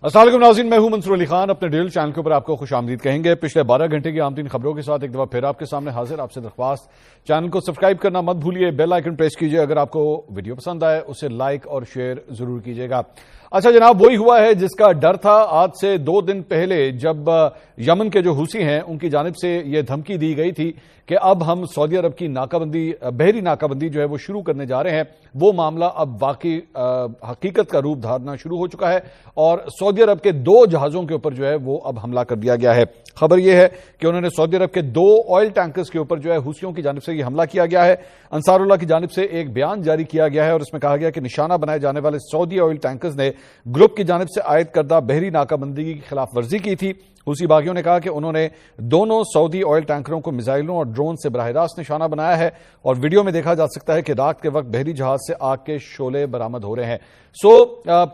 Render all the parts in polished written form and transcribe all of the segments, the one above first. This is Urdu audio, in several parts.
السلام علیکم ناظرین، میں ہوں منصور علی خان۔ اپنے ڈیل چینل کے اوپر آپ کو خوش آمدید کہیں گے۔ پچھلے 12 گھنٹے کی عام ترین خبروں کے ساتھ ایک دفعہ پھر آپ کے سامنے حاضر۔ آپ سے درخواست، چینل کو سبسکرائب کرنا مت بھولیے، بیل آئیکن پریس کیجیے۔ اگر آپ کو ویڈیو پسند آئے اسے لائک اور شیئر ضرور کیجیے گا۔ اچھا جناب، وہی ہوا ہے جس کا ڈر تھا۔ آج سے 2 دن پہلے جب یمن کے جو حوثی ہیں ان کی جانب سے یہ دھمکی دی گئی تھی کہ اب ہم سعودی عرب کی ناکہ بندی، بحری ناکہ بندی جو ہے وہ شروع کرنے جا رہے ہیں، وہ معاملہ اب واقعی حقیقت کا روپ دھارنا شروع ہو چکا ہے اور سعودی عرب کے 2 جہازوں کے اوپر جو ہے وہ اب حملہ کر دیا گیا ہے۔ خبر یہ ہے کہ انہوں نے سعودی عرب کے 2 آئل ٹینکرز کے اوپر جو ہے حوثیوں کی جانب سے یہ حملہ کیا گیا ہے۔ انصار اللہ کی جانب سے ایک بیان جاری کیا گیا ہے اور اس میں کہا گیا کہ نشانہ بنائے جانے والے سعودی آئل ٹینکرز نے گروپ کی جانب سے عائد کردہ بحری ناکہ بندی کی خلاف ورزی کی تھی۔ حوثی باغیوں نے کہا کہ انہوں نے دونوں سعودی آئل ٹینکروں کو میزائلوں اور ڈرون سے براہ راست نشانہ بنایا ہے اور ویڈیو میں دیکھا جا سکتا ہے کہ رات کے وقت بحری جہاز سے آگ کے شعلے برآمد ہو رہے ہیں۔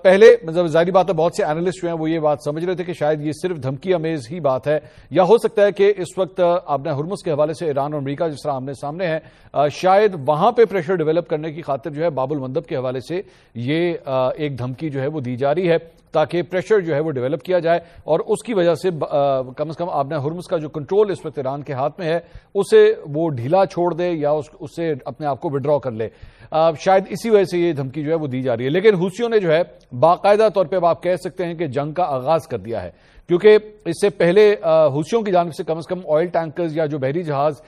پہلے ظاہری بات ہے بہت سے اینالسٹ جو ہیں وہ یہ بات سمجھ رہے تھے کہ شاید یہ صرف دھمکی امیز ہی بات ہے، یا ہو سکتا ہے کہ اس وقت آبنہ ہرمز کے حوالے سے ایران اور امریکہ جس طرح آمنے سامنے ہیں، شاید وہاں پہ پریشر ڈیولپ کرنے کی خاطر جو ہے باب المندب کے حوالے سے یہ ایک دھمکی جو ہے وہ دی جا رہی ہے تاکہ پریشر جو ہے وہ ڈیولپ کیا جائے اور اس کی وجہ سے کم از کم آبنہ ہرمز کا جو کنٹرول اس وقت ایران کے ہاتھ میں ہے اسے وہ ڈھیلا چھوڑ دے یا اس سے اپنے آپ کو وڈرا کر لے۔ شاید اسی وجہ سے یہ دھمکی جو ہے وہ دی جا رہی ہے، لیکن حوثیوں نے جو ہے باقاعدہ طور پہ آپ کہہ سکتے ہیں کہ جنگ کا آغاز کر دیا ہے، کیونکہ اس سے پہلے حوثیوں کی جانب سے کم از کم آئل ٹینکرز یا جو بحری جہاز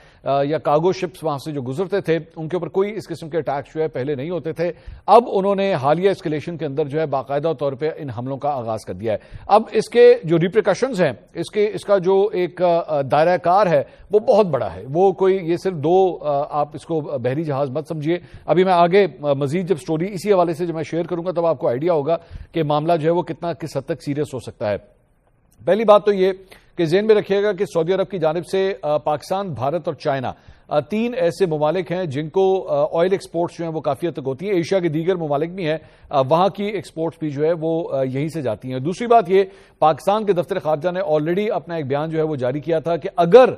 یا کارگو شپس وہاں سے جو گزرتے تھے ان کے اوپر کوئی اس قسم کے اٹیکس جو ہے پہلے نہیں ہوتے تھے۔ اب انہوں نے حالیہ اسکیلیشن کے اندر جو ہے باقاعدہ طور پہ ان حملوں کا آغاز کر دیا ہے۔ اب اس کے جو ریپریکاشنز ہیں، اس کا جو ایک دائرہ کار ہے وہ بہت بڑا ہے۔ وہ کوئی یہ صرف 2 آپ اس کو بحری جہاز مت سمجھیے۔ ابھی میں آگے مزید جب سٹوری اسی حوالے سے جب میں شیئر کروں گا تب آپ کو آئیڈیا ہوگا کہ معاملہ جو ہے وہ کس حد تک سیریس ہو سکتا ہے۔ پہلی بات تو یہ کہ ذہن میں رکھیے گا کہ سعودی عرب کی جانب سے پاکستان، بھارت اور چائنا 3 ایسے ممالک ہیں جن کو آئل ایکسپورٹس جو ہیں وہ کافی حد تک ہوتی ہیں۔ ایشیا کے دیگر ممالک بھی ہیں، وہاں کی ایکسپورٹس بھی جو ہے وہ یہیں سے جاتی ہیں۔ دوسری بات یہ، پاکستان کے دفتر خارجہ نے آلریڈی اپنا ایک بیان جو ہے وہ جاری کیا تھا کہ اگر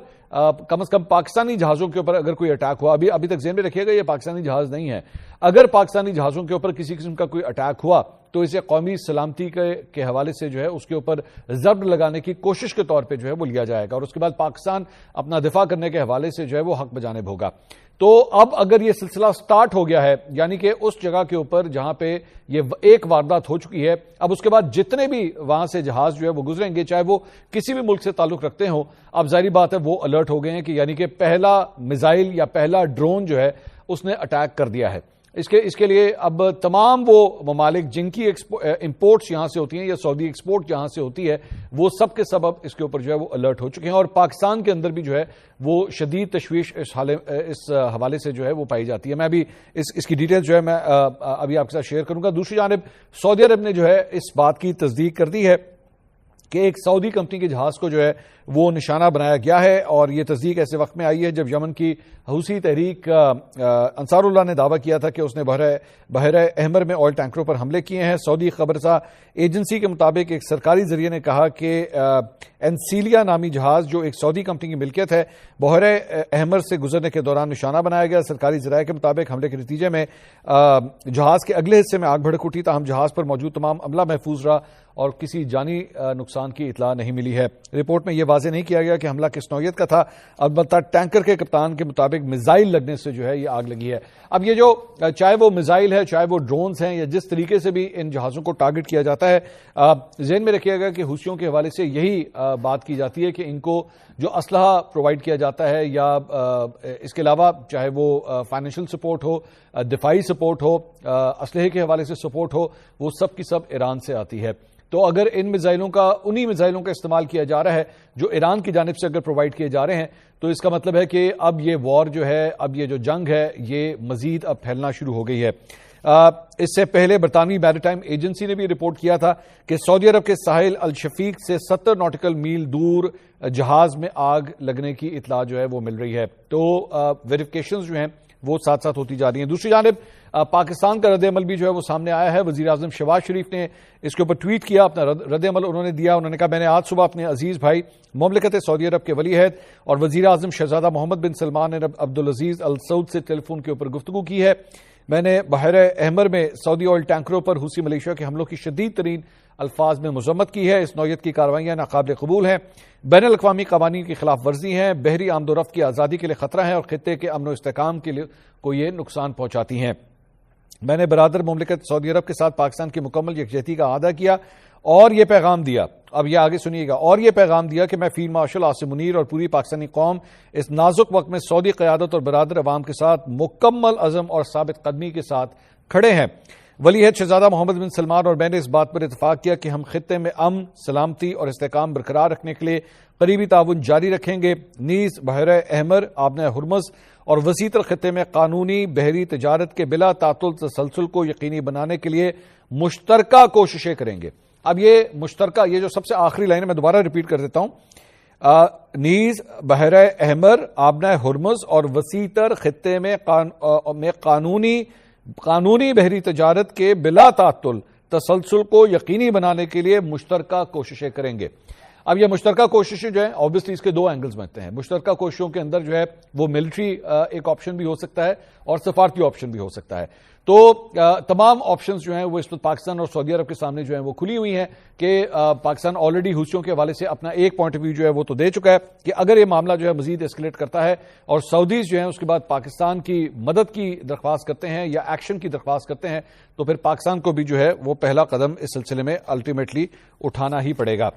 کم از کم پاکستانی جہازوں کے اوپر اگر کوئی اٹیک ہوا، ابھی تک ذہن میں رکھیے گا یہ پاکستانی جہاز نہیں ہے، اگر پاکستانی جہازوں کے اوپر کسی قسم کا کوئی اٹیک ہوا تو اسے قومی سلامتی کے حوالے سے جو ہے اس کے اوپر ضرب لگانے کی کوشش کے طور پہ جو ہے وہ لیا جائے گا اور اس کے بعد پاکستان اپنا دفاع کرنے کے حوالے سے جو ہے وہ حق بجانب ہوگا۔ تو اب اگر یہ سلسلہ سٹارٹ ہو گیا ہے، یعنی کہ اس جگہ کے اوپر جہاں پہ یہ ایک واردات ہو چکی ہے، اب اس کے بعد جتنے بھی وہاں سے جہاز جو ہے وہ گزریں گے، چاہے وہ کسی بھی ملک سے تعلق رکھتے ہوں، اب ظاہری بات ہے وہ الرٹ ہو گئے ہیں کہ یعنی کہ پہلا میزائل یا پہلا ڈرون جو ہے اس نے اٹیک کر دیا ہے۔ اس کے لیے اب تمام وہ ممالک جن کی امپورٹس یہاں سے ہوتی ہیں یا سعودی ایکسپورٹ جہاں سے ہوتی ہے، وہ سب کے سب اب اس کے اوپر جو ہے وہ الرٹ ہو چکے ہیں اور پاکستان کے اندر بھی جو ہے وہ شدید تشویش اس حوالے سے جو ہے وہ پائی جاتی ہے۔ میں ابھی اس کی ڈیٹیل جو ہے میں ابھی آپ کے ساتھ شیئر کروں گا۔ دوسری جانب سعودی عرب نے جو ہے اس بات کی تصدیق کر دی ہے کہ ایک سعودی کمپنی کے جہاز کو جو ہے وہ نشانہ بنایا گیا ہے اور یہ تصدیق ایسے وقت میں آئی ہے جب یمن کی حوثی تحریک انصار اللہ نے دعویٰ کیا تھا کہ اس نے بحیرہ احمر میں آئل ٹینکروں پر حملے کیے ہیں۔ سعودی خبرسا ایجنسی کے مطابق ایک سرکاری ذریعے نے کہا کہ انسیلیا نامی جہاز جو ایک سعودی کمپنی کی ملکیت ہے، بحیرہ احمر سے گزرنے کے دوران نشانہ بنایا گیا۔ سرکاری ذرائع کے مطابق حملے کے نتیجے میں جہاز کے اگلے حصے میں آگ بھڑک اٹھی، تاہم جہاز پر موجود تمام عملہ محفوظ رہا اور کسی جانی نقصان کی اطلاع نہیں ملی ہے۔ رپورٹ میں یہ واضح نہیں کیا گیا کہ حملہ کس نوعیت کا تھا، البتہ ٹینکر کے کپتان کے مطابق میزائل لگنے سے جو ہے یہ آگ لگی ہے۔ اب یہ جو چاہے وہ میزائل ہے، چاہے وہ ڈرونز ہیں، یا جس طریقے سے بھی ان جہازوں کو ٹارگٹ کیا جاتا ہے، ذہن میں رکھیے گا کہ حوثیوں کے حوالے سے یہی بات کی جاتی ہے کہ ان کو جو اسلحہ پرووائڈ کیا جاتا ہے یا اس کے علاوہ چاہے وہ فائنینشیل سپورٹ ہو، دفاعی سپورٹ ہو، اسلحے کے حوالے سے سپورٹ ہو، وہ سب کی سب ایران سے آتی ہے۔ تو اگر انہی میزائلوں کا استعمال کیا جا رہا ہے جو ایران کی جانب سے اگر پرووائڈ کیے جا رہے ہیں، تو اس کا مطلب ہے کہ اب یہ وار جو ہے، اب یہ جو جنگ ہے، یہ مزید اب پھیلنا شروع ہو گئی ہے۔ اس سے پہلے برطانوی میریٹائم ایجنسی نے بھی رپورٹ کیا تھا کہ سعودی عرب کے ساحل الشفیق سے 70 ناٹیکل میل دور جہاز میں آگ لگنے کی اطلاع جو ہے وہ مل رہی ہے۔ تو ویریفیکیشنز جو ہیں وہ ساتھ ساتھ ہوتی جا رہی ہیں۔ دوسری جانب پاکستان کا رد عمل بھی جو ہے وہ سامنے آیا ہے۔ وزیر اعظم شہباز شریف نے اس کے اوپر ٹویٹ کیا، اپنا رد عمل انہوں نے دیا۔ انہوں نے کہا، میں نے آج صبح اپنے عزیز بھائی مملکت سعودی عرب کے ولی عہد اور وزیر اعظم شہزادہ محمد بن سلمان عبدالعزیز ال سعود سے ٹیلی فون کے اوپر گفتگو کی ہے۔ میں نے بحیرہ احمر میں سعودی آئل ٹینکروں پر حوثی ملیشیا کے حملوں کی شدید ترین الفاظ میں مذمت کی ہے۔ اس نوعیت کی کارروائیاں ناقابل قبول ہیں، بین الاقوامی قوانین کی خلاف ورزی ہیں، بحری آمد و رفت کی آزادی کے لیے خطرہ ہیں اور خطے کے امن و استحکام کے لیے کو یہ نقصان پہنچاتی ہیں۔ میں نے برادر مملکت سعودی عرب کے ساتھ پاکستان کی مکمل یکجہتی کا اعادہ کیا اور یہ پیغام دیا، اب یہ آگے سنیے گا، اور یہ پیغام دیا کہ میں فیلڈ مارشل عاصم منیر اور پوری پاکستانی قوم اس نازک وقت میں سعودی قیادت اور برادر عوام کے ساتھ مکمل عزم اور ثابت قدمی کے ساتھ کھڑے ہیں۔ ولی عہد شہزادہ محمد بن سلمان اور میں نے اس بات پر اتفاق کیا کہ ہم خطے میں امن، سلامتی اور استحکام برقرار رکھنے کے لیے قریبی تعاون جاری رکھیں گے، نیز بحیرہ احمر، آبنہ ہرمز اور وسیع تر خطے میں قانونی بحری تجارت کے بلا تعطل تسلسل کو یقینی بنانے کے لیے مشترکہ کوششیں کریں گے۔ اب یہ مشترکہ، یہ جو سب سے آخری لائن ہے میں دوبارہ ریپیٹ کر دیتا ہوں، نیز بحیرہ احمر، آبنہ ہرمز اور وسیع تر خطے میں قانونی بحری تجارت کے بلا تعطل تسلسل کو یقینی بنانے کے لیے مشترکہ کوششیں کریں گے۔ اب یہ مشترکہ کوششیں جو ہیں آبویسلی اس کے دو اینگلز بنتے ہیں۔ مشترکہ کوششوں کے اندر جو ہے وہ ملٹری ایک آپشن بھی ہو سکتا ہے اور سفارتی آپشن بھی ہو سکتا ہے۔ تو تمام آپشنز جو ہیں وہ اس وقت پاکستان اور سعودی عرب کے سامنے جو ہیں وہ کھلی ہوئی ہیں کہ پاکستان آلریڈی حوثیوں کے حوالے سے اپنا ایک پوائنٹ آف ویو جو ہے وہ تو دے چکا ہے کہ اگر یہ معاملہ جو ہے مزید اسکلیٹ کرتا ہے اور سعودیز جو ہیں اس کے بعد پاکستان کی مدد کی درخواست کرتے ہیں یا ایکشن کی درخواست کرتے ہیں تو پھر پاکستان کو بھی جو ہے وہ پہلا قدم اس سلسلے میں الٹیمیٹلی اٹھانا ہی پڑے گا۔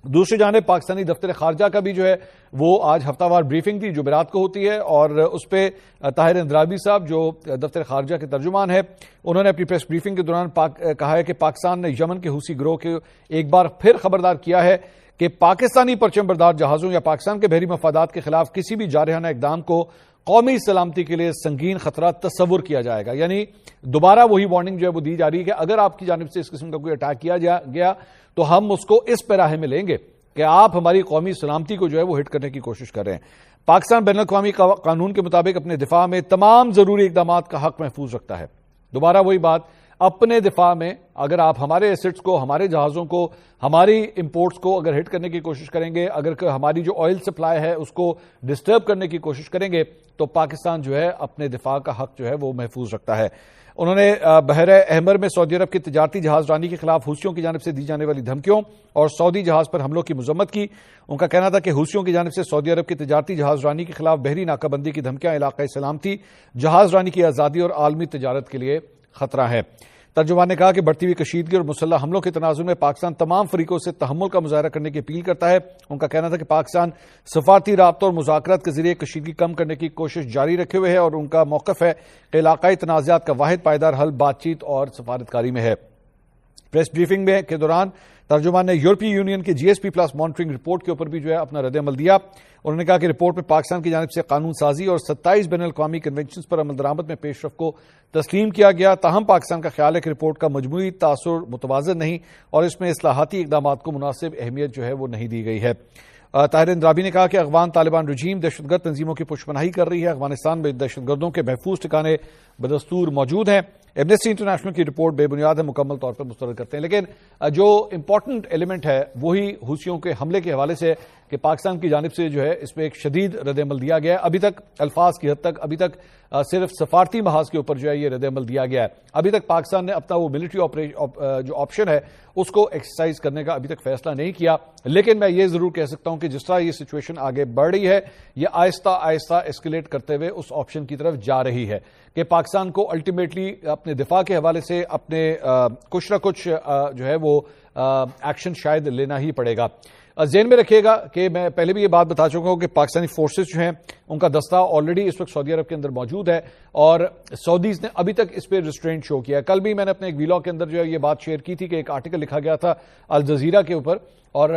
دوسری جانب پاکستانی دفتر خارجہ کا بھی جو ہے وہ آج ہفتہ وار بریفنگ تھی، جمعرات کو ہوتی ہے، اور اس پہ طاہر اندرابی صاحب جو دفتر خارجہ کے ترجمان ہے انہوں نے اپنی پریس بریفنگ کے دوران کہا ہے کہ پاکستان نے یمن کے حوثی گروہ کے ایک بار پھر خبردار کیا ہے کہ پاکستانی پرچم بردار جہازوں یا پاکستان کے بحری مفادات کے خلاف کسی بھی جارحانہ اقدام کو قومی سلامتی کے لیے سنگین خطرہ تصور کیا جائے گا۔ یعنی دوبارہ وہی وارننگ جو ہے وہ دی جا رہی ہے کہ اگر آپ کی جانب سے اس قسم کا کوئی اٹیک کیا گیا تو ہم اس کو اس پیراہے میں لیں گے کہ آپ ہماری قومی سلامتی کو جو ہے وہ ہٹ کرنے کی کوشش کر رہے ہیں۔ پاکستان بین الاقوامی قانون کے مطابق اپنے دفاع میں تمام ضروری اقدامات کا حق محفوظ رکھتا ہے۔ دوبارہ وہی بات، اپنے دفاع میں اگر آپ ہمارے ایسٹس کو، ہمارے جہازوں کو، ہماری امپورٹس کو اگر ہٹ کرنے کی کوشش کریں گے، اگر ہماری جو آئل سپلائی ہے اس کو ڈسٹرب کرنے کی کوشش کریں گے تو پاکستان جو ہے اپنے دفاع کا حق جو ہے وہ محفوظ رکھتا ہے۔ انہوں نے بحیرہ احمر میں سعودی عرب کی تجارتی جہاز رانی کے خلاف حوثیوں کی جانب سے دی جانے والی دھمکیوں اور سعودی جہاز پر حملوں کی مذمت کی۔ ان کا کہنا تھا کہ حوثیوں کی جانب سے سعودی عرب کی تجارتی جہاز رانی کے خلاف بحری ناکہ بندی کی دھمکیاں علاقائی سلامتی، جہاز رانی کی آزادی اور عالمی تجارت کے لیے خطرہ ہے۔ ترجمان نے کہا کہ بڑھتی ہوئی کشیدگی اور مسلح حملوں کے تناظر میں پاکستان تمام فریقوں سے تحمل کا مظاہرہ کرنے کی اپیل کرتا ہے۔ ان کا کہنا تھا کہ پاکستان سفارتی رابطوں اور مذاکرات کے ذریعے کشیدگی کم کرنے کی کوشش جاری رکھے ہوئے ہے اور ان کا موقف ہے کہ علاقائی تنازعات کا واحد پائیدار حل بات چیت اور سفارتکاری میں ہے۔ پریس بریفنگ کے دوران ترجمان نے یورپی یونین کی G S P plus monitoring report کے اوپر بھی جو ہے اپنا رد عمل دیا۔ انہوں نے کہا کہ رپورٹ میں پاکستان کی جانب سے قانون سازی اور 27 بین الاقوامی کنونشنز پر عمل درآمد میں پیش رفت کو تسلیم کیا گیا، تاہم پاکستان کا خیال ہے کہ رپورٹ کا مجموعی تاثر متوازن نہیں اور اس میں اصلاحاتی اقدامات کو مناسب اہمیت جو ہے وہ نہیں دی گئی ہے۔ طاہر اندرابی نے کہا کہ افغان طالبان رجیم دہشت گرد تنظیموں کی پشپناہی کر رہی ہے، افغانستان میں دہشت گردوں کے محفوظ ٹھکانے بدستور موجود ہیں۔ ایمنسٹی انٹرنیشنل کی رپورٹ بے بنیاد ہے، مکمل طور پر مسترد کرتے ہیں، لیکن جو امپورٹنٹ ایلیمنٹ ہے وہی حوثیوں کے حملے کے حوالے سے کہ پاکستان کی جانب سے جو ہے اس پہ ایک شدید رد عمل دیا گیا ہے۔ ابھی تک الفاظ کی حد تک ابھی تک صرف سفارتی محاذ کے اوپر جو ہے یہ رد عمل دیا گیا ہے۔ ابھی تک پاکستان نے اپنا وہ ملٹری جو آپشن ہے اس کو ایکسرسائز کرنے کا ابھی تک فیصلہ نہیں کیا، لیکن میں یہ ضرور کہہ سکتا ہوں کہ جس طرح یہ سچویشن آگے بڑھ رہی ہے یہ آہستہ آہستہ ایسکیلیٹ کرتے ہوئے اس آپشن کی طرف جا رہی ہے کہ پاکستان کو الٹیمیٹلی اپنے دفاع کے حوالے سے اپنے کچھ نہ کچھ جو ہے وہ ایکشن شاید لینا ہی پڑے گا۔ ذہن میں رکھیے گا کہ میں پہلے بھی یہ بات بتا چکا ہوں کہ پاکستانی فورسز جو ہیں ان کا دستہ آلریڈی اس وقت سعودی عرب کے اندر موجود ہے اور سعودیز نے ابھی تک اس پہ ریسٹرینٹ شو کیا ہے۔ کل بھی میں نے اپنے ایک ویلاگ کے اندر جو ہے یہ بات شیئر کی تھی کہ ایک آرٹیکل لکھا گیا تھا الجزیرہ کے اوپر اور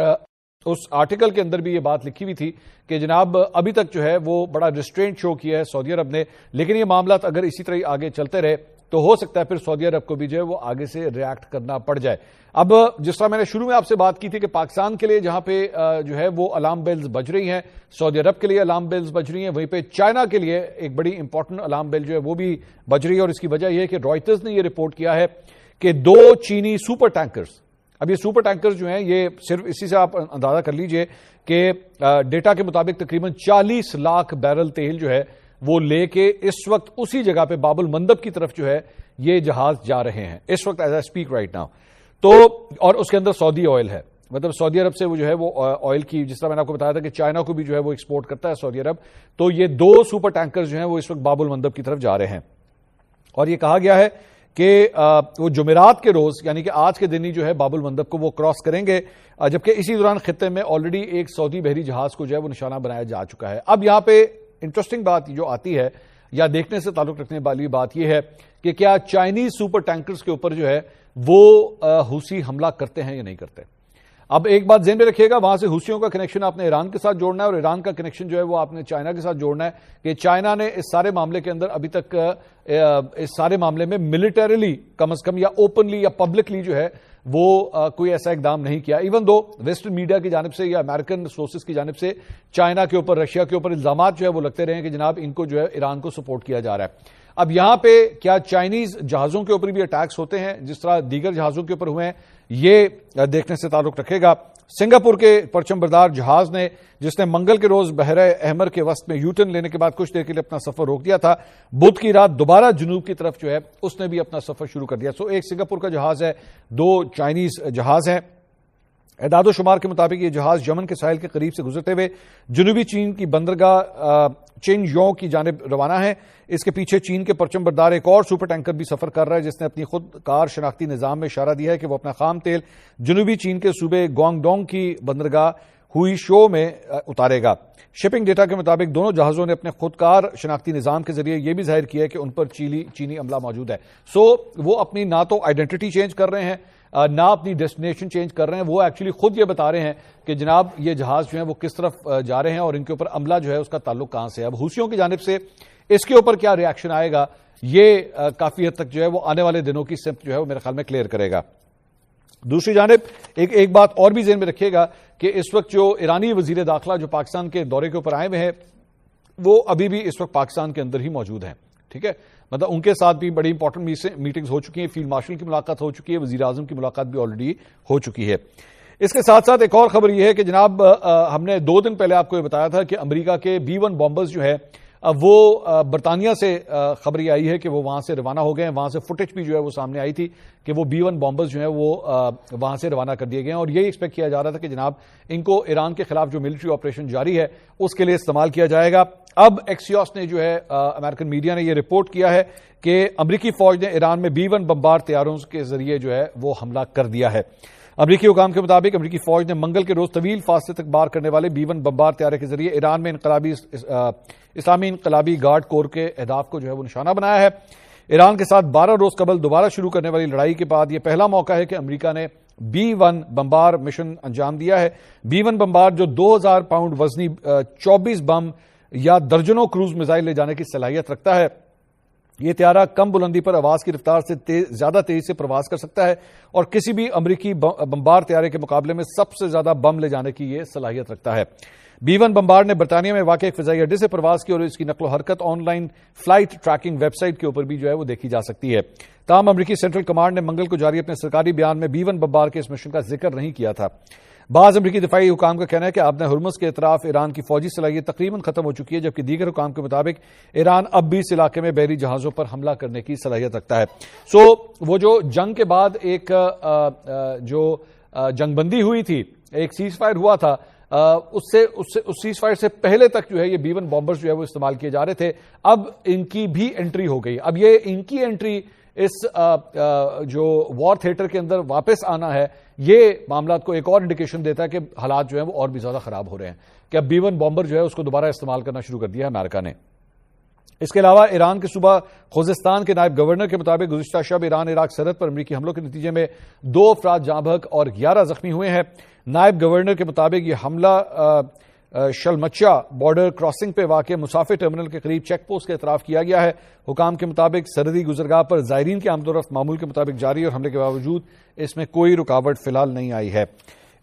اس آرٹیکل کے اندر بھی یہ بات لکھی ہوئی تھی کہ جناب ابھی تک جو ہے وہ بڑا ریسٹرینٹ شو کیا ہے سعودی عرب نے، لیکن یہ معاملات اگر اسی طرح آگے چلتے رہے تو ہو سکتا ہے پھر سعودی عرب کو بھی جو ہے وہ آگے سے ریاکٹ کرنا پڑ جائے۔ اب جس طرح میں نے شروع میں آپ سے بات کی تھی کہ پاکستان کے لیے جہاں پہ جو ہے وہ الارم بیلز بج رہی ہیں، سعودی عرب کے لیے الارم بیلز بج رہی ہیں، وہیں پہ چائنا کے لیے ایک بڑی امپورٹنٹ الارم بیل جو ہے وہ بھی بج رہی ہے، اور اس کی وجہ یہ ہے کہ رائٹرز نے یہ رپورٹ کیا ہے کہ 2 چینی سپر ٹینکرز، اب یہ سپر ٹینکرز جو ہیں یہ صرف اسی سے آپ اندازہ کر لیجئے کہ ڈیٹا کے مطابق تقریباً 40 لاکھ بیرل تیل جو ہے وہ لے کے اس وقت اسی جگہ پہ باب المندب کی طرف جو ہے یہ جہاز جا رہے ہیں اس وقت as a speak right now. تو اور اس کے اندر سعودی آئل ہے، مطلب سعودی عرب سے وہ جو ہے وہ آئل کی، جس طرح میں نے آپ کو بتایا تھا کہ چائنا کو بھی جو ہے وہ ایکسپورٹ کرتا ہے سعودی عرب، تو یہ 2 سپر ٹینکر جو ہیں وہ اس وقت باب المندب کی طرف جا رہے ہیں، اور یہ کہا گیا ہے کہ وہ جمعرات کے روز یعنی کہ آج کے دن ہی جو ہے باب المندب کو وہ کراس کریں گے، جبکہ اسی دوران خطے میں آلریڈی ایک سعودی بحری جہاز کو جو ہے وہ نشانہ بنایا جا چکا ہے۔ اب یہاں پہ انٹرسٹنگ بات جو آتی ہے یا دیکھنے سے تعلق رکھنے والی بات یہ ہے کہ کیا چائنیز سپر ٹینکرز کے اوپر جو ہے وہ حوثی حملہ کرتے ہیں یا نہیں کرتے۔ اب ایک بات ذہن میں رکھیے گا، وہاں سے حوثیوں کا کنیکشن آپ نے ایران کے ساتھ جوڑنا ہے، اور ایران کا کنیکشن جو ہے وہ آپ نے چائنا کے ساتھ جوڑنا ہے، کہ چائنا نے اس سارے معاملے کے اندر ابھی تک اس سارے معاملے میں ملٹریلی کم از کم یا اوپنلی یا پبلکلی جو ہے وہ کوئی ایسا اقدام نہیں کیا، ایون دو ویسٹرن میڈیا کی جانب سے یا امریکن سورسز کی جانب سے چائنا کے اوپر، رشیا کے اوپر الزامات جو ہے وہ لگتے رہے ہیں کہ جناب ان کو جو ہے ایران کو سپورٹ کیا جا رہا ہے۔ اب یہاں پہ کیا چائنیز جہازوں کے اوپر بھی اٹیکس ہوتے ہیں جس طرح دیگر جہازوں کے اوپر ہوئے ہیں، یہ دیکھنے سے تعلق رکھے گا۔ سنگاپور کے پرچم بردار جہاز نے، جس نے منگل کے روز بحیرہ احمر کے وسط میں یو ٹرن لینے کے بعد کچھ دیر کے لیے اپنا سفر روک دیا تھا، بدھ کی رات دوبارہ جنوب کی طرف جو ہے اس نے بھی اپنا سفر شروع کر دیا۔ ایک سنگاپور کا جہاز ہے، 2 چائنیز جہاز ہیں۔ اعداد و شمار کے مطابق یہ جہاز یمن کے ساحل کے قریب سے گزرتے ہوئے جنوبی چین کی بندرگاہ چین یوں کی جانب روانہ ہے۔ اس کے پیچھے چین کے پرچم بردار ایک اور سپر ٹینکر بھی سفر کر رہا ہے، جس نے اپنی خود کار شناختی نظام میں اشارہ دیا ہے کہ وہ اپنا خام تیل جنوبی چین کے صوبے گوانگڈونگ کی بندرگاہ ہوئی شو میں اتارے گا۔ شپنگ ڈیٹا کے مطابق دونوں جہازوں نے اپنے خودکار شناختی نظام کے ذریعے یہ بھی ظاہر کیا ہے کہ ان پر چینی عملہ موجود ہے۔ وہ اپنی نہ تو آئیڈینٹی چینج کر رہے ہیں نہ اپنی ڈیسٹینیشن چینج کر رہے ہیں، وہ ایکچولی خود یہ بتا رہے ہیں کہ جناب یہ جہاز جو ہیں وہ کس طرف جا رہے ہیں اور ان کے اوپر عملہ جو ہے اس کا تعلق کہاں سے ہے۔ اب حوثیوں کی جانب سے اس کے اوپر کیا ری ایکشن آئے گا، یہ کافی حد تک جو ہے وہ آنے والے دنوں کی سمت جو ہے وہ میرے خیال میں کلیئر کرے گا۔ دوسری جانب ایک بات اور بھی ذہن میں رکھیے گا کہ اس وقت جو ایرانی وزیر داخلہ جو پاکستان کے دورے کے اوپر آئے ہوئے ہیں، وہ ابھی بھی اس وقت پاکستان کے اندر ہی موجود ہیں، ٹھیک ہے، مطلب ان کے ساتھ بھی بڑی امپورٹنٹ میٹنگز ہو چکی ہیں، فیلڈ مارشل کی ملاقات ہو چکی ہے، وزیر اعظم کی ملاقات بھی آلریڈی ہو چکی ہے۔ اس کے ساتھ ساتھ ایک اور خبر یہ ہے کہ جناب ہم نے 2 دن پہلے آپ کو یہ بتایا تھا کہ امریکہ کے B-1 بامبرز جو ہے وہ برطانیہ سے خبر یہ آئی ہے کہ وہ وہاں سے روانہ ہو گئے ہیں، وہاں سے فوٹیج بھی جو ہے وہ سامنے آئی تھی کہ وہ B-1 بامبرز جو ہیں وہ وہاں سے روانہ کر دیے گئے ہیں، اور یہی ایکسپیکٹ کیا جا رہا تھا کہ جناب ان کو ایران کے خلاف جو ملٹری آپریشن جاری ہے اس کے لیے استعمال کیا جائے گا۔ اب ایکسیوس نے جو ہے امریکن میڈیا نے یہ رپورٹ کیا ہے کہ امریکی فوج نے ایران میں B-1 بمبار طیاروں کے ذریعے جو ہے وہ حملہ کر دیا ہے۔ امریکی حکام کے مطابق امریکی فوج نے منگل کے روز طویل فاصلے تک بار کرنے والے B-1 بمبار طیارے کے ذریعے ایران میں اسلامی انقلابی گارڈ کور کے اہداف کو جو ہے وہ نشانہ بنایا ہے۔ ایران کے ساتھ 12 روز قبل دوبارہ شروع کرنے والی لڑائی کے بعد یہ پہلا موقع ہے کہ امریکہ نے B-1 بمبار مشن انجام دیا ہے۔ B-1 بمبار جو 2000 پاؤنڈ وزنی 24 بم یا درجنوں کروز میزائل لے جانے کی صلاحیت رکھتا ہے۔ یہ طیارہ کم بلندی پر آواز کی رفتار سے زیادہ تیزی سے پرواز کر سکتا ہے اور کسی بھی امریکی بمبار طیارے کے مقابلے میں سب سے زیادہ بم لے جانے کی یہ صلاحیت رکھتا ہے۔ B-1 بمبار نے برطانیہ میں واقع ایک فضائی اڈے سے پرواز کی اور اس کی نقل و حرکت online flight tracking website کے اوپر بھی جو ہے وہ دیکھی جا سکتی ہے۔ تاہم امریکی سینٹرل کمانڈ نے منگل کو جاری اپنے سرکاری بیان میں B-1 بمبار کے اس مشن کا ذکر نہیں کیا تھا۔ بعض امریکی دفاعی حکام کا کہنا ہے کہ آبنہ ہرمز کے اطراف ایران کی فوجی صلاحیت تقریباً ختم ہو چکی ہے، جبکہ دیگر حکام کے مطابق ایران اب بھی اس علاقے میں بحری جہازوں پر حملہ کرنے کی صلاحیت رکھتا ہے۔ وہ جو جنگ کے بعد ایک جو جنگ بندی ہوئی تھی، ایک سیز فائر ہوا تھا، اس سیز فائر سے پہلے تک جو ہے یہ B-1 بامبرز جو ہے وہ استعمال کیے جا رہے تھے، اب ان کی بھی انٹری ہو گئی۔ اب یہ ان کی انٹری اس جو وار تھیٹر کے اندر واپس آنا ہے، یہ معاملات کو ایک اور انڈیکیشن دیتا ہے کہ حالات جو ہیں وہ اور بھی زیادہ خراب ہو رہے ہیں، کہ اب B-1 بامبر جو ہے اس کو دوبارہ استعمال کرنا شروع کر دیا ہے امریکہ نے۔ اس کے علاوہ ایران کے صوبہ خوزستان کے نائب گورنر کے مطابق گزشتہ شب ایران عراق سرحد پر امریکی حملوں کے نتیجے میں 2 افراد جاں بحق اور 11 زخمی ہوئے ہیں۔ نائب گورنر کے مطابق یہ حملہ شلمچا بارڈر کراسنگ پہ واقع مسافر ٹرمینل کے قریب چیک پوسٹ کے اطراف کیا گیا ہے۔ حکام کے مطابق سرحدی گزرگاہ پر زائرین کی آمد و رفت معمول کے مطابق جاری اور حملے کے باوجود اس میں کوئی رکاوٹ فی الحال نہیں آئی ہے۔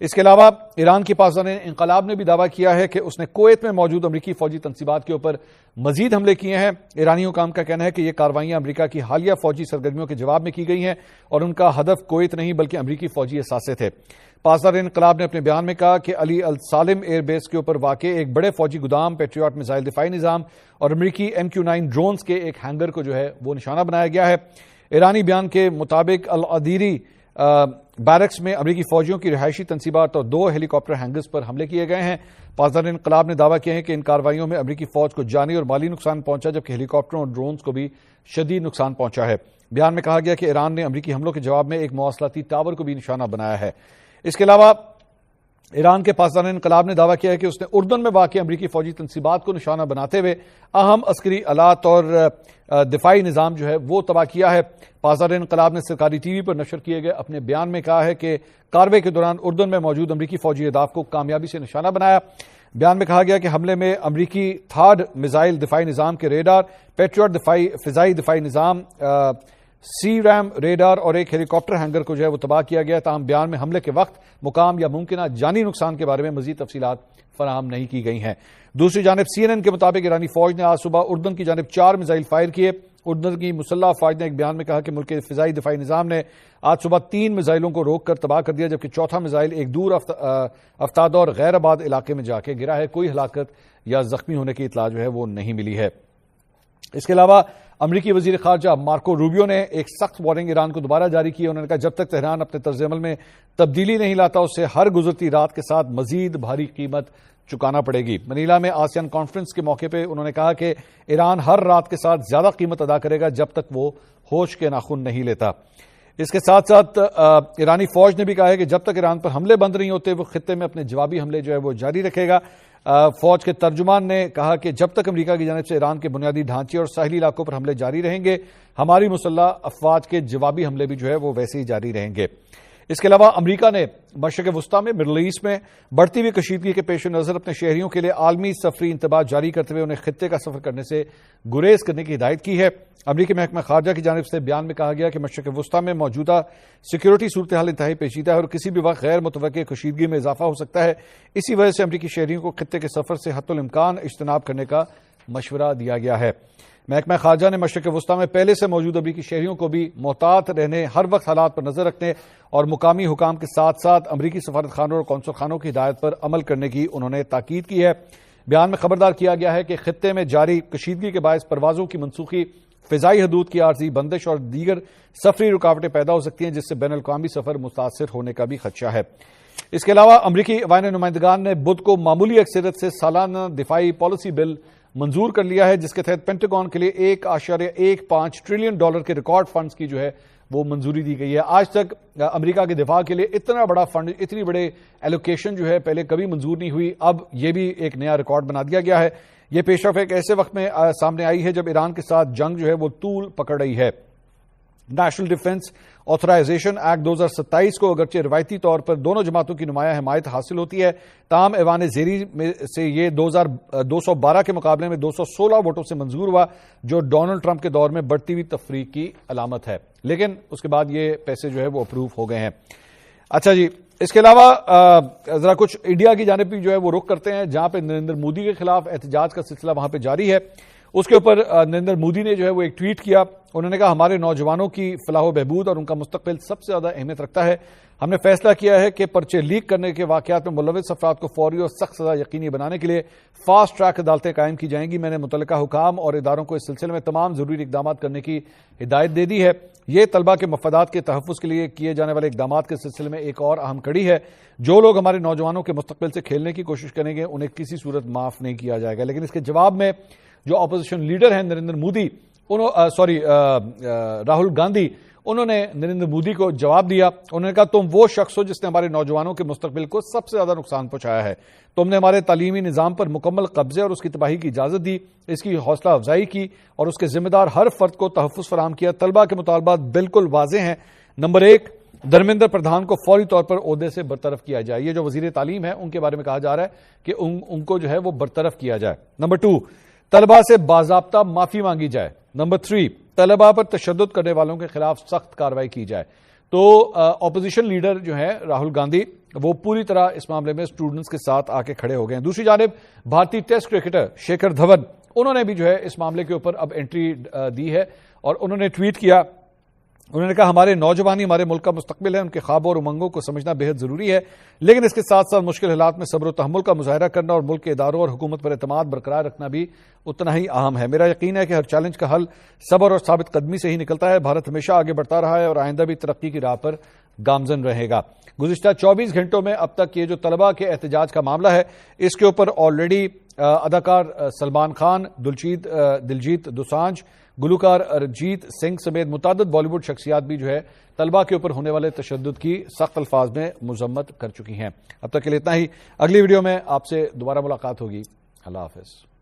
اس کے علاوہ ایران کی پاسدار انقلاب نے بھی دعویٰ کیا ہے کہ اس نے کویت میں موجود امریکی فوجی تنصیبات کے اوپر مزید حملے کیے ہیں۔ ایرانی حکام کا کہنا ہے کہ یہ کارروائیاں امریکہ کی حالیہ فوجی سرگرمیوں کے جواب میں کی گئی ہیں اور ان کا ہدف کویت نہیں بلکہ امریکی فوجی اثاثے تھے۔ پاسدار انقلاب نے اپنے بیان میں کہا کہ علی السالم ایئر بیس کے اوپر واقع ایک بڑے فوجی گودام، پیٹریاٹ میزائل دفاعی نظام اور امریکی MQ-9 ڈرونز کے ایک ہینگر کو جو ہے وہ نشانہ بنایا گیا ہے۔ ایرانی بیان کے مطابق العدیری بیرکس میں امریکی فوجیوں کی رہائشی تنصیبات اور 2 ہیلی کاپٹر ہینگرز پر حملے کیے گئے ہیں۔ پاسداران انقلاب نے دعویٰ کیا ہے کہ ان کارروائیوں میں امریکی فوج کو جانی اور مالی نقصان پہنچا، جبکہ ہیلی کاپٹروں اور ڈرونز کو بھی شدید نقصان پہنچا ہے۔ بیان میں کہا گیا کہ ایران نے امریکی حملوں کے جواب میں ایک مواصلاتی ٹاور کو بھی نشانہ بنایا ہے۔ اس کے علاوہ ایران کے پاسداران انقلاب نے دعویٰ کیا ہے کہ اس نے اردن میں واقع امریکی فوجی تنصیبات کو نشانہ بناتے ہوئے اہم عسکری آلات اور دفاعی نظام جو ہے وہ تباہ کیا ہے۔ پاسداران انقلاب نے سرکاری ٹی وی پر نشر کیے گئے اپنے بیان میں کہا ہے کہ کارروائی کے دوران اردن میں موجود امریکی فوجی اہداف کو کامیابی سے نشانہ بنایا۔ بیان میں کہا گیا کہ حملے میں امریکی تھارڈ میزائل دفاعی نظام کے ریڈار، پیٹریوٹ فضائی دفاعی نظام، سی ریم ریڈار اور ایک ہیلی کاپٹر ہینگر کو جو ہے وہ تباہ کیا گیا۔ تاہم بیان میں حملے کے وقت مقام یا ممکنہ جانی نقصان کے بارے میں مزید تفصیلات فراہم نہیں کی گئی ہیں۔ دوسری جانب CNN کے مطابق ایرانی فوج نے آج صبح اردن کی جانب 4 میزائل فائر کیے۔ اردن کی مسلح افواج نے ایک بیان میں کہا کہ ملک کے فضائی دفاعی نظام نے آج صبح 3 میزائلوں کو روک کر تباہ کر دیا، جبکہ چوتھا میزائل ایک دور افتادہ اور غیر آباد علاقے میں جا کے گرا ہے۔ کوئی ہلاکت یا زخمی ہونے کی اطلاع جو ہے وہ نہیں ملی ہے۔ اس کے علاوہ امریکی وزیر خارجہ مارکو روبیو نے ایک سخت وارننگ ایران کو دوبارہ جاری کی۔ انہوں نے کہا جب تک تہران اپنے طرز عمل میں تبدیلی نہیں لاتا اسے ہر گزرتی رات کے ساتھ مزید بھاری قیمت چکانا پڑے گی۔ منیلا میں آسیان کانفرنس کے موقع پہ انہوں نے کہا کہ ایران ہر رات کے ساتھ زیادہ قیمت ادا کرے گا جب تک وہ ہوش کے ناخن نہیں لیتا۔ اس کے ساتھ ساتھ ایرانی فوج نے بھی کہا ہے کہ جب تک ایران پر حملے بند نہیں ہوتے وہ خطے میں اپنے جوابی حملے جو ہے وہ جاری رکھے گا۔ فوج کے ترجمان نے کہا کہ جب تک امریکہ کی جانب سے ایران کے بنیادی ڈھانچے اور ساحلی علاقوں پر حملے جاری رہیں گے، ہماری مسلح افواج کے جوابی حملے بھی جو ہے وہ ویسے ہی جاری رہیں گے۔ اس کے علاوہ امریکہ نے مشرق وسطیٰ میں مڈل ایسٹ میں بڑھتی ہوئی کشیدگی کے پیش نظر اپنے شہریوں کے لیے عالمی سفری انتباہ جاری کرتے ہوئے انہیں خطے کا سفر کرنے سے گریز کرنے کی ہدایت کی ہے۔ امریکی محکمہ خارجہ کی جانب سے بیان میں کہا گیا کہ مشرق وسطیٰ میں موجودہ سیکیورٹی صورتحال انتہائی پیچیدہ ہے اور کسی بھی وقت غیر متوقع کشیدگی میں اضافہ ہو سکتا ہے۔ اسی وجہ سے امریکی شہریوں کو خطے کے سفر سے حتی الامکان اجتناب کرنے کا مشورہ دیا گیا ہے۔ محکمہ خارجہ نے مشرق وسطیٰ میں پہلے سے موجود امریکی شہریوں کو بھی محتاط رہنے، ہر وقت حالات پر نظر رکھنے اور مقامی حکام کے ساتھ ساتھ امریکی سفارت خانوں اور قونصل خانوں کی ہدایت پر عمل کرنے کی انہوں نے تاکید کی ہے۔ بیان میں خبردار کیا گیا ہے کہ خطے میں جاری کشیدگی کے باعث پروازوں کی منسوخی، فضائی حدود کی عارضی بندش اور دیگر سفری رکاوٹیں پیدا ہو سکتی ہیں، جس سے بین الاقوامی سفر متاثر ہونے کا بھی خدشہ ہے۔ اس کے علاوہ امریکی وائن نمائندگان نے بدھ کو معمولی اکثریت سے سالانہ دفاعی پالیسی بل منظور کر لیا ہے، جس کے تحت پینٹاگون کے لیے $1.15 ٹریلین کے ریکارڈ فنڈز کی جو ہے وہ منظوری دی گئی ہے۔ آج تک امریکہ کے دفاع کے لیے اتنا بڑا فنڈ، اتنی بڑے ایلوکیشن جو ہے پہلے کبھی منظور نہیں ہوئی۔ اب یہ بھی ایک نیا ریکارڈ بنا دیا گیا ہے۔ یہ پیش رفت ایک ایسے وقت میں سامنے آئی ہے جب ایران کے ساتھ جنگ جو ہے وہ طول پکڑ رہی ہے۔ نیشنل ڈیفنس آتھرائزیشن ایکٹ 2027 کو اگرچہ روایتی طور پر دونوں جماعتوں کی نمایاں حمایت حاصل ہوتی ہے، تاہم ایوان زیری میں سے یہ 212 کے مقابلے میں 216 ووٹوں سے منظور ہوا، جو ڈونلڈ ٹرمپ کے دور میں بڑھتی ہوئی تفریق کی علامت ہے، لیکن اس کے بعد یہ پیسے جو ہے وہ اپروو ہو گئے ہیں۔ اچھا جی، اس کے علاوہ ذرا کچھ انڈیا کی جانب بھی جو ہے وہ رخ کرتے ہیں، جہاں پہ نریندر مودی کے خلاف احتجاج کا سلسلہ وہاں پہ جاری ہے۔ اس کے اوپر نریندر مودی نے جو ہے وہ ایک ٹویٹ کیا۔ انہوں نے کہا ہمارے نوجوانوں کی فلاح و بہبود اور ان کا مستقبل سب سے زیادہ اہمیت رکھتا ہے۔ ہم نے فیصلہ کیا ہے کہ پرچے لیک کرنے کے واقعات میں ملوث افراد کو فوری اور سخت سزا یقینی بنانے کے لیے فاسٹ ٹریک عدالتیں قائم کی جائیں گی۔ میں نے متعلقہ حکام اور اداروں کو اس سلسلے میں تمام ضروری اقدامات کرنے کی ہدایت دے دی ہے۔ یہ طلبہ کے مفادات کے تحفظ کے لیے کیے جانے والے اقدامات کے سلسلے میں ایک اور اہم کڑی ہے۔ جو لوگ ہمارے نوجوانوں کے مستقبل سے کھیلنے کی کوشش کریں گے انہیں کسی صورت معاف نہیں کیا جائے گا۔ لیکن اس کے جواب میں جو اپوزیشن لیڈر ہیں راہل گاندھی، انہوں نے نریندر مودی کو جواب دیا۔ انہوں نے کہا تم وہ شخص ہو جس نے ہمارے نوجوانوں کے مستقبل کو سب سے زیادہ نقصان پہنچایا ہے۔ تم نے ہمارے تعلیمی نظام پر مکمل قبضے اور اس کی تباہی کی اجازت دی، اس کی حوصلہ افزائی کی اور اس کے ذمہ دار ہر فرد کو تحفظ فراہم کیا۔ طلبہ کے مطالبات بالکل واضح ہیں۔ نمبر 1، دھرمیندر پردھان کو فوری طور پر عہدے سے برطرف کیا جائے۔ یہ جو وزیر تعلیم ہے ان کے بارے میں کہا جا رہا ہے کہ ان کو جو ہے وہ برطرف کیا جائے۔ نمبر 2، طلبہ سے باضابطہ معافی مانگی جائے۔ نمبر 3، طلبہ پر تشدد کرنے والوں کے خلاف سخت کارروائی کی جائے۔ تو اپوزیشن لیڈر جو ہیں راہل گاندھی، وہ پوری طرح اس معاملے میں اسٹوڈنٹس کے ساتھ آ کے کھڑے ہو گئے ہیں۔ دوسری جانب بھارتی ٹیسٹ کرکٹر شیکھر دھون، انہوں نے بھی جو ہے اس معاملے کے اوپر اب انٹری دی ہے اور انہوں نے ٹویٹ کیا۔ انہوں نے کہا ہمارے نوجوان ہمارے ملک کا مستقبل ہے، ان کے خوابوں اور امنگوں کو سمجھنا بہت ضروری ہے، لیکن اس کے ساتھ ساتھ مشکل حالات میں صبر و تحمل کا مظاہرہ کرنا اور ملک کے اداروں اور حکومت پر اعتماد برقرار رکھنا بھی اتنا ہی اہم ہے۔ میرا یقین ہے کہ ہر چیلنج کا حل صبر اور ثابت قدمی سے ہی نکلتا ہے۔ بھارت ہمیشہ آگے بڑھتا رہا ہے اور آئندہ بھی ترقی کی راہ پر گامزن رہے گا۔ گزشتہ 24 گھنٹوں میں اب تک یہ جو طلبہ کے احتجاج کا معاملہ ہے اس کے اوپر آلریڈی اداکار سلمان خان، دلجیت دوسانجھ، گلوکار ارجیت سنگھ سمیت متعدد بالی ووڈ شخصیات بھی جو ہے طلبہ کے اوپر ہونے والے تشدد کی سخت الفاظ میں مذمت کر چکی ہیں۔ اب تک کے لیے اتنا ہی، اگلی ویڈیو میں آپ سے دوبارہ ملاقات ہوگی۔ اللہ حافظ۔